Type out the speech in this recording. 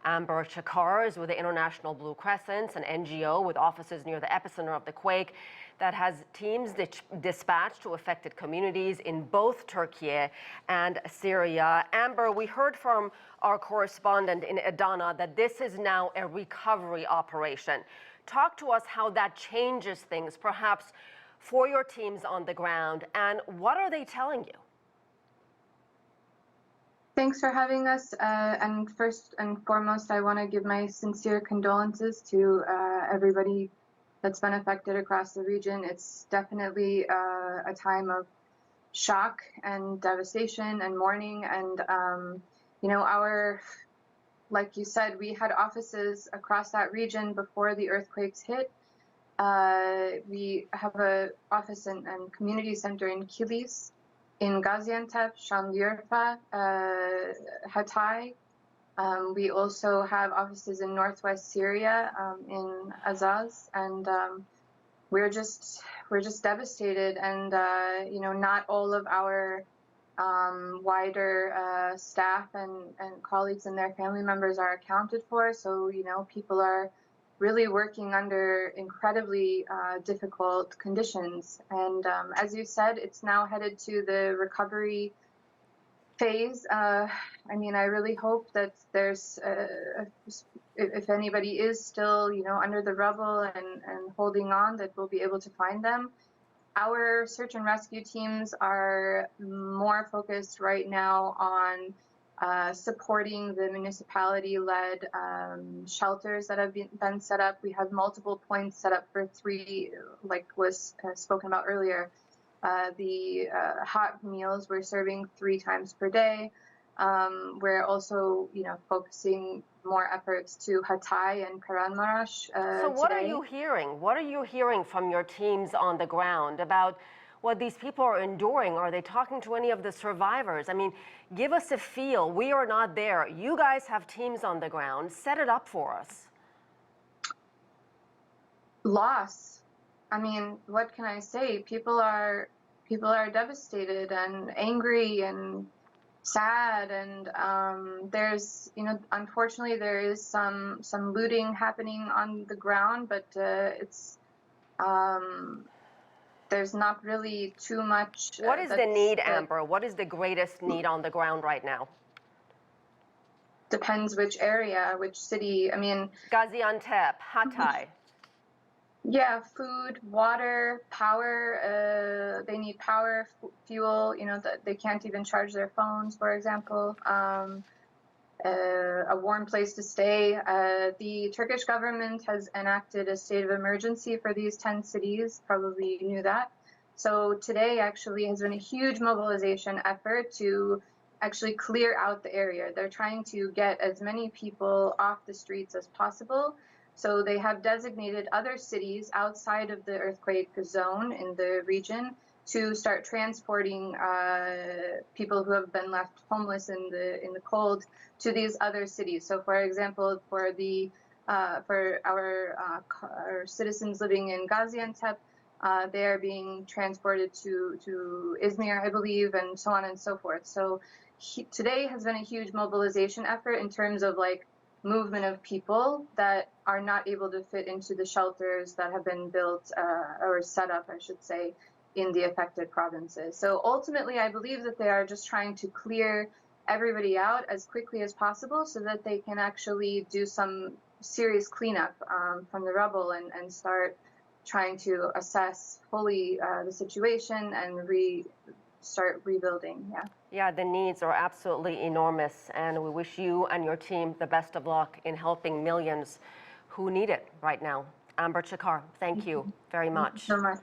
Amber Cakar is with the International Blue Crescent, an NGO with offices near the epicenter of the quake that has teams dispatched to affected communities in both Turkiye and Syria. Amber, we heard from our correspondent in Adana that this is now a recovery operation. Talk to us how that changes things, perhaps for your teams on the ground, and what are they telling you? Thanks for having us. And first and foremost, I want to give my sincere condolences to everybody that's been affected across the region. It's definitely a time of shock and devastation and mourning. And, like you said, we had offices across that region before the earthquakes hit. We have an office and community center in Kilis, in Gaziantep, Şanlıurfa, Hatay. We also have offices in northwest Syria, in Azaz, and we're just devastated. And not all of our wider staff and colleagues and their family members are accounted for. So people are really working under incredibly difficult conditions. And as you said, it's now headed to the recovery phase. I really hope that there's, if anybody is still, under the rubble and holding on, that we'll be able to find them. Our search and rescue teams are more focused right now on supporting the municipality-led shelters that have been set up. We have multiple points set up for 3, like was spoken about earlier. The hot meals we're serving 3 times per day. We're also, focusing more efforts to Hatay and Kahramanmaraş So what today. are you hearing? What are you hearing from your teams on the ground about what these people are enduring? Are they talking to any of the survivors? I mean, give us a feel. We are not there. You guys have teams on the ground. Set it up for us. Loss. What can I say? People are devastated and angry and sad, and there's unfortunately there is some looting happening on the ground, but it's there's not really too much. What is the need, Amber? What is the greatest need on the ground right now? Depends which area, which city. Gaziantep, Hatay. Yeah, food, water, power. They need power, fuel. They can't even charge their phones, for example. A warm place to stay. The Turkish government has enacted a state of emergency for these 10 cities. Probably you knew that. So today actually has been a huge mobilization effort to actually clear out the area. They're trying to get as many people off the streets as possible. So they have designated other cities outside of the earthquake zone in the region to start transporting people who have been left homeless in the cold to these other cities. So, for example, for our citizens living in Gaziantep, they are being transported to Izmir, I believe, and so on and so forth. So today has been a huge mobilization effort in terms of movement of people that are not able to fit into the shelters that have been built or set up, I should say, in the affected provinces. So ultimately, I believe that they are just trying to clear everybody out as quickly as possible so that they can actually do some serious cleanup from the rubble and start trying to assess fully the situation and start rebuilding. Yeah, the needs are absolutely enormous, and we wish you and your team the best of luck in helping millions who need it right now. Amber Cakar, thank you very much. Thank you so much.